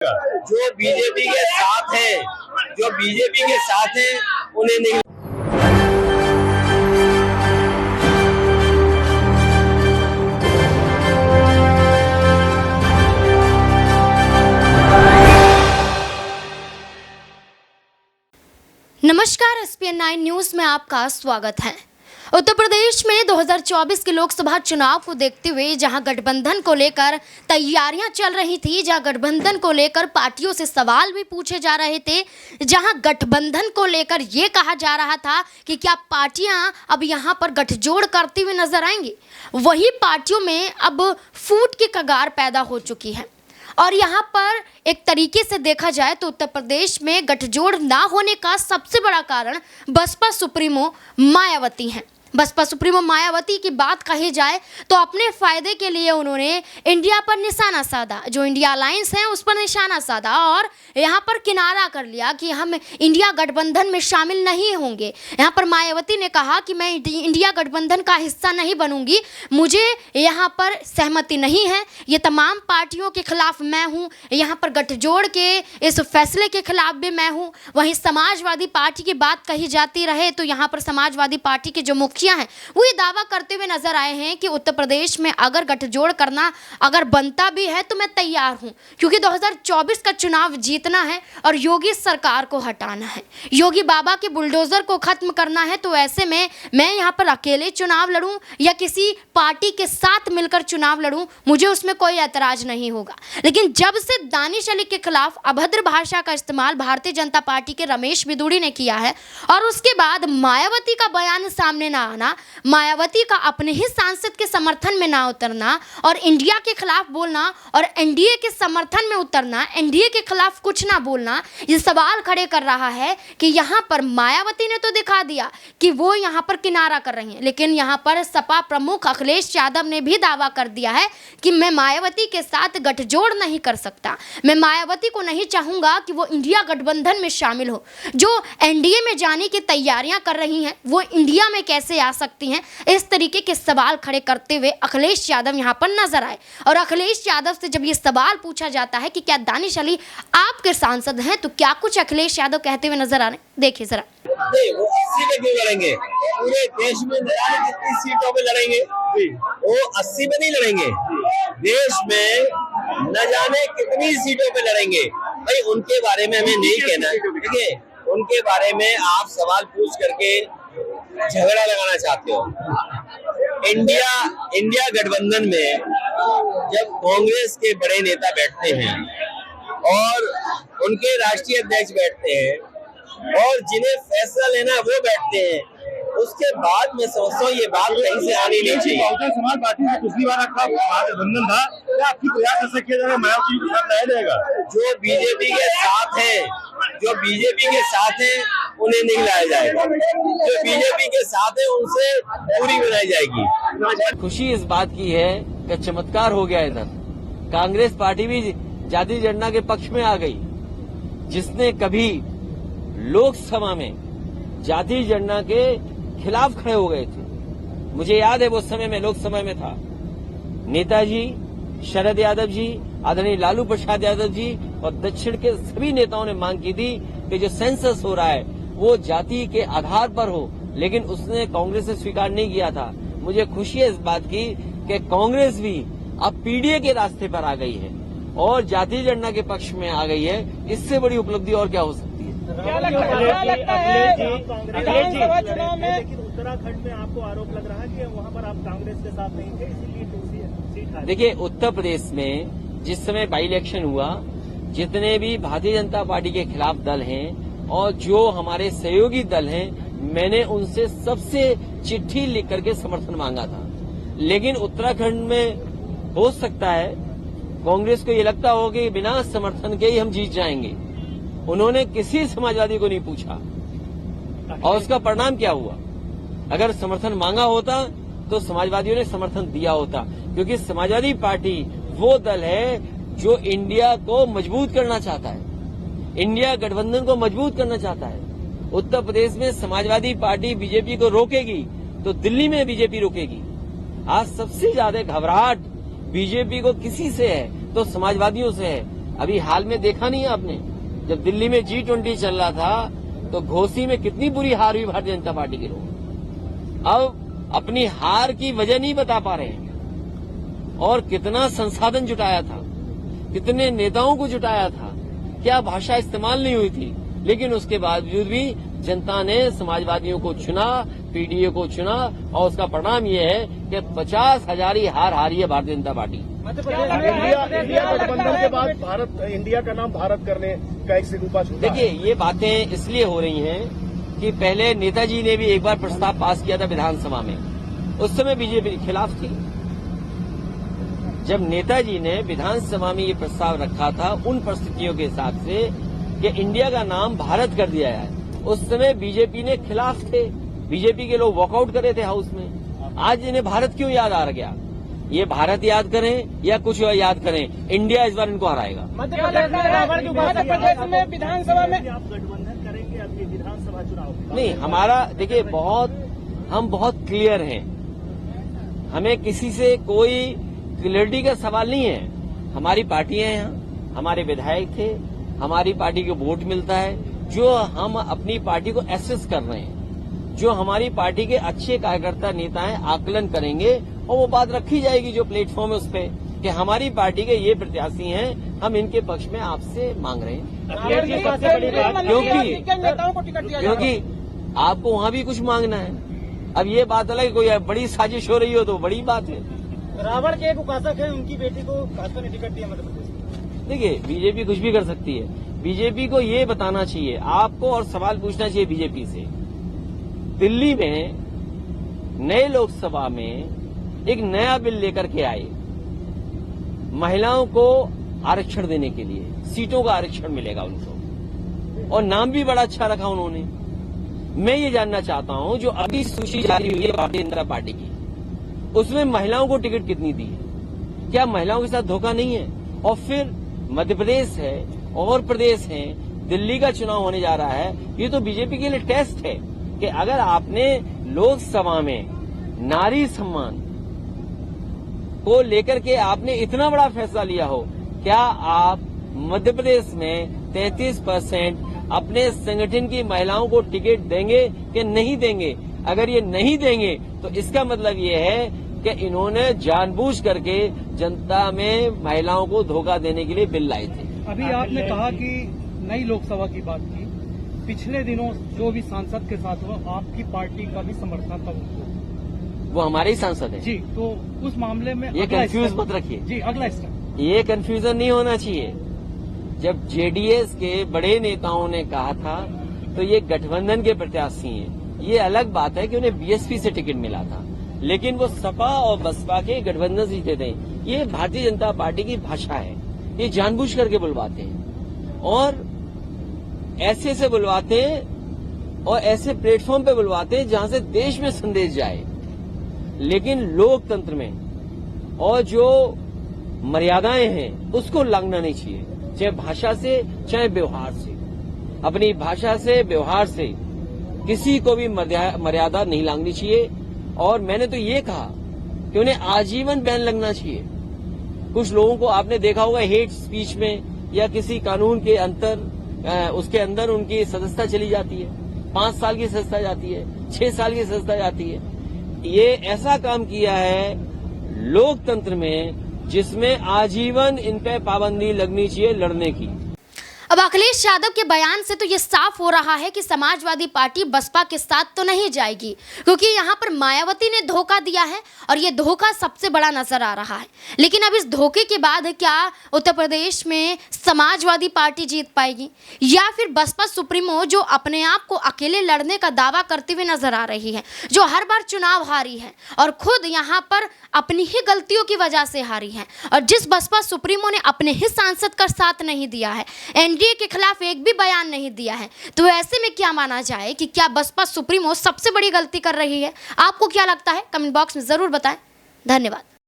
जो बीजेपी के साथ है, उन्हें नहीं। नमस्कार, SPN9 न्यूज में आपका स्वागत है। उत्तर प्रदेश में 2024 के लोकसभा चुनाव को देखते हुए जहां गठबंधन को लेकर तैयारियां चल रही थी, जहां गठबंधन को लेकर पार्टियों से सवाल भी पूछे जा रहे थे, जहां गठबंधन को लेकर ये कहा जा रहा था कि क्या पार्टियां अब यहां पर गठजोड़ करती हुई नजर आएंगी, वही पार्टियों में अब फूट की कगार पैदा हो चुकी है। और यहाँ पर एक तरीके से देखा जाए तो उत्तर प्रदेश में गठजोड़ ना होने का सबसे बड़ा कारण बसपा सुप्रीमो मायावती हैं। बसपा सुप्रीमो मायावती की बात कही जाए तो अपने फायदे के लिए उन्होंने इंडिया पर निशाना साधा, जो इंडिया अलायंस है उस पर निशाना साधा और यहाँ पर किनारा कर लिया कि हम इंडिया गठबंधन में शामिल नहीं होंगे। यहाँ पर मायावती ने कहा कि मैं इंडिया गठबंधन का हिस्सा नहीं बनूंगी, मुझे यहाँ पर सहमति नहीं है, ये तमाम पार्टियों के खिलाफ मैं हूँ, यहाँ पर गठजोड़ के इस फैसले के खिलाफ भी मैं हूँ। वहीं समाजवादी पार्टी की बात कही जाती रहे तो यहाँ पर समाजवादी पार्टी के जो मुखिया हैं वो ये दावा करते हुए नजर आए हैं कि उत्तर प्रदेश में अगर गठजोड़ करना अगर बनता भी है तो मैं तैयार हूं, क्योंकि 2024 का चुनाव जीतना है और योगी सरकार को हटाना है, योगी बाबा के बुलडोजर को खत्म करना है। तो ऐसे में मैं यहाँ पर अकेले चुनाव लड़ूं या किसी पार्टी के साथ मिलकर चुनाव लड़ूं, मुझे उसमें कोई ऐतराज नहीं होगा। लेकिन जब से दानिश अली के खिलाफ अभद्र भाषा का इस्तेमाल भारतीय जनता पार्टी के रमेश बिदूड़ी ने किया है और उसके बाद मायावती का बयान सामने ना आना, मायावती का अपने ही सांसद के समर्थन में ना उतरना और इंडिया के खिलाफ बोलना और एनडीए के समर्थन में उतरना, एनडीए के खिलाफ कुछ ना बोलना, ये सवाल खड़े कर रहा है कि यहाँ पर मायावती ने तो दिखा दिया कि वो यहाँ पर किनारा कर रही हैं, लेकिन यहाँ पर सपा प्रमुख अखिलेश यादव ने भी दावा कर दिया है कि मैं मायावती के साथ गठजोड़ नहीं कर सकता, मैं मायावती को नहीं चाहूँगा कि वो इंडिया गठबंधन में शामिल हो। जो एनडीए में जाने की तैयारियां कर रही हैं वो इंडिया में कैसे आ सकती हैं, इस तरीके के सवाल खड़े करते हुए अखिलेश यादव यहां पर नजर आए। और अखिलेश यादव से जब ये सवाल पूछा जाता है कि क्या दानिश अली आपके सांसद हैं, तो क्या कुछ अखिलेश यादव कहते हुए नजर आ रहे हैं, देखिए जरा। नहीं, वो 80 पे क्यों लड़ेंगे? पूरे देश में न जाने कितनी सीटों पे लड़ेंगे, वो 80 पे नहीं लड़ेंगे, देश में न जाने कितनी सीटों पे लड़ेंगे। भाई उनके बारे में हमें नहीं कहना, ठीक है? उनके बारे में आप सवाल पूछ करके झगड़ा लगाना चाहते हो। इंडिया गठबंधन में जब कांग्रेस के बड़े नेता बैठते हैं और उनके राष्ट्रीय अध्यक्ष बैठते हैं और जिन्हें फैसला लेना है वो बैठते हैं, उसके बाद मैं समझता हूँ ये बात कहीं से आनी नहीं चाहिए। समाज पार्टी में पिछली बार आपका गठबंधन था, क्या आपकी प्रयास ऐसा किया जाएगा मायावती के साथ लाया जाएगा? जो बीजेपी के साथ है उन्हें नहीं लाया जाएगा, जो बीजेपी के साथ है उनसे दूरी बनाई जाएगी। खुशी इस बात की है कि चमत्कार हो गया इधर, कांग्रेस पार्टी भी जाति जनगणना के पक्ष में आ गई, जिसने कभी लोकसभा में जाति जनगणना के खिलाफ खड़े हो गए थे। मुझे याद है वो समय में लोकसभा में था, नेताजी शरद यादव जी, आदरणीय लालू प्रसाद यादव जी और दक्षिण के सभी नेताओं ने मांग की थी कि जो सेंसस हो रहा है वो जाति के आधार पर हो, लेकिन उसने कांग्रेस ने स्वीकार नहीं किया था। मुझे खुशी है इस बात की कि कांग्रेस भी अब पीडीए के रास्ते पर आ गई है और जाति जनगणना के पक्ष में आ गई है। इससे बड़ी उपलब्धि और क्या हो सकती है? क्या लगता है विधानसभा चुनाव में? लेकिन उत्तराखंड में आपको आरोप लग रहा है कि वहां पर आप कांग्रेस के साथ नहीं थे, इसीलिए सीट हारी। देखिए, उत्तर प्रदेश में जिस समय बाई इलेक्शन हुआ, जितने भी भारतीय जनता पार्टी के खिलाफ दल हैं और जो हमारे सहयोगी दल हैं, मैंने उनसे सबसे चिट्ठी लिख करके समर्थन मांगा था। लेकिन उत्तराखंड में हो सकता है कांग्रेस को ये लगता हो कि बिना समर्थन के ही हम जीत जाएंगे। उन्होंने किसी समाजवादी को नहीं पूछा और उसका परिणाम क्या हुआ? अगर समर्थन मांगा होता तो समाजवादियों ने समर्थन दिया होता, क्योंकि समाजवादी पार्टी वो दल है जो इंडिया को मजबूत करना चाहता है, इंडिया गठबंधन को मजबूत करना चाहता है। उत्तर प्रदेश में समाजवादी पार्टी बीजेपी को रोकेगी तो दिल्ली में बीजेपी रोकेगी। आज सबसे ज्यादा घबराहट बीजेपी को किसी से है तो समाजवादियों से है। अभी हाल में देखा नहीं है आपने, जब दिल्ली में G20 चल रहा था तो घोसी में कितनी बुरी हार हुई भारतीय जनता पार्टी के लोग। अब अपनी हार की वजह नहीं बता पा रहे हैं और कितना संसाधन जुटाया था, कितने नेताओं को जुटाया था, क्या भाषा इस्तेमाल नहीं हुई थी, लेकिन उसके बावजूद भी जनता ने समाजवादियों को चुना, पीडीए को चुना और उसका परिणाम ये है कि 50,000 हार हारी है भारतीय जनता पार्टी। इंडिया गठबंधन के बाद भारत, इंडिया का नाम भारत करने का एक सिलसिला छूटा। देखिए, ये बातें इसलिए हो रही हैं कि पहले नेताजी ने भी एक बार प्रस्ताव पास किया था विधानसभा में, उस समय बीजेपी के खिलाफ थी। जब नेताजी ने विधानसभा में ये प्रस्ताव रखा था उन परिस्थितियों के हिसाब से कि इंडिया का नाम भारत कर दिया है, उस समय बीजेपी ने खिलाफ थे, बीजेपी के लोग वॉकआउट करे थे हाउस में। आज इन्हें भारत क्यों याद आ गया? ये भारत याद करें या कुछ याद करें, इंडिया इस बार इनको हराएगा। मध्य प्रदेश में विधानसभा में आप गठबंधन करेंगे अभी विधानसभा चुनाव? नहीं, हमारा देखिए हम बहुत क्लियर हैं, हमें किसी से कोई क्लियरिटी का सवाल नहीं है। हमारी पार्टी है, यहाँ हमारे विधायक थे, हमारी पार्टी को वोट मिलता है, जो हम अपनी पार्टी को एसेस कर रहे हैं, जो हमारी पार्टी के अच्छे कार्यकर्ता नेता हैं आकलन करेंगे और वो बात रखी जाएगी जो प्लेटफॉर्म है उस पे कि हमारी पार्टी के ये प्रत्याशी हैं, हम इनके पक्ष में आपसे मांग रहे हैं। क्योंकि आपको वहाँ भी कुछ मांगना है। अब ये बात अलग, कोई बड़ी साजिश हो रही हो तो बड़ी बात है। रावण के एक उपासक है, उनकी बेटी को भाजपा ने टिकट दिया मध्य प्रदेश। देखिए, बीजेपी कुछ भी कर सकती है। बीजेपी को ये बताना चाहिए आपको और सवाल पूछना चाहिए बीजेपी से, दिल्ली में नए लोकसभा में एक नया बिल लेकर के आए महिलाओं को आरक्षण देने के लिए, सीटों का आरक्षण मिलेगा उनको, और नाम भी बड़ा अच्छा रखा उन्होंने। मैं ये जानना चाहता हूं, जो अभी सूची जारी हुई है भारतीय जनता पार्टी की, उसमें महिलाओं को टिकट कितनी दी है? क्या महिलाओं के साथ धोखा नहीं है? और फिर मध्य प्रदेश है और प्रदेश है, दिल्ली का चुनाव होने जा रहा है, ये तो बीजेपी के लिए टेस्ट है कि अगर आपने लोकसभा में नारी सम्मान को लेकर के आपने इतना बड़ा फैसला लिया हो, क्या आप मध्य प्रदेश में 33% अपने संगठन की महिलाओं को टिकट देंगे कि नहीं देंगे? अगर ये नहीं देंगे तो इसका मतलब ये है कि इन्होंने जानबूझ करके जनता में महिलाओं को धोखा देने के लिए बिल लाए थे। अभी आपने कहा कि नई लोकसभा की बात की, पिछले दिनों जो भी सांसद के साथ हुआ, आपकी पार्टी का भी समर्थन था उनको, वो हमारे ही सांसद है जी, तो उस मामले में ये कंफ्यूज मत रखिए जी। अगला स्टेप, ये कंफ्यूजन नहीं होना चाहिए। जब जेडीएस के बड़े नेताओं ने कहा था तो ये गठबंधन के प्रत्याशी हैं, ये अलग बात है कि उन्हें बीएसपी से टिकट मिला था, लेकिन वो सपा और बसपा के गठबंधन से जीते थे। ये भारतीय जनता पार्टी की भाषा है, ये जानबूझ करके बुलवाते हैं और ऐसे से बुलवाते हैं और ऐसे प्लेटफॉर्म पे बुलवाते हैं जहां से देश में संदेश जाए। लेकिन लोकतंत्र में और जो मर्यादाएं हैं उसको लांघना नहीं चाहिए, चाहे भाषा से चाहे व्यवहार से। अपनी भाषा से व्यवहार से किसी को भी मर्यादा नहीं लांघनी चाहिए। और मैंने तो ये कहा कि उन्हें आजीवन बैन लगना चाहिए। कुछ लोगों को आपने देखा होगा हेट स्पीच में या किसी कानून के उसके अंदर उनकी सदस्यता चली जाती है, 5 साल की सदस्यता जाती है, 6 साल की सदस्यता जाती है। ये ऐसा काम किया है लोकतंत्र में जिसमें आजीवन इन पे पाबंदी लगनी चाहिए लड़ने की। अब अखिलेश यादव के बयान से तो ये साफ हो रहा है कि समाजवादी पार्टी बसपा के साथ तो नहीं जाएगी, क्योंकि यहाँ पर मायावती ने धोखा दिया है और ये धोखा सबसे बड़ा नजर आ रहा है। लेकिन अब इस धोखे के बाद क्या उत्तर प्रदेश में समाजवादी पार्टी जीत पाएगी या फिर बसपा सुप्रीमो जो अपने आप को अकेले लड़ने का दावा करते हुए नजर आ रही है, जो हर बार चुनाव हारी है और खुद यहाँ पर अपनी ही गलतियों की वजह से हारी है, और जिस बसपा सुप्रीमो ने अपने ही सांसद का साथ नहीं दिया है, एनडीए के खिलाफ एक भी बयान नहीं दिया है, तो ऐसे में क्या माना जाए कि क्या बसपा सुप्रीमो सबसे बड़ी गलती कर रही है? आपको क्या लगता है? कमेंट बॉक्स में जरूर बताएं। धन्यवाद।